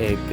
1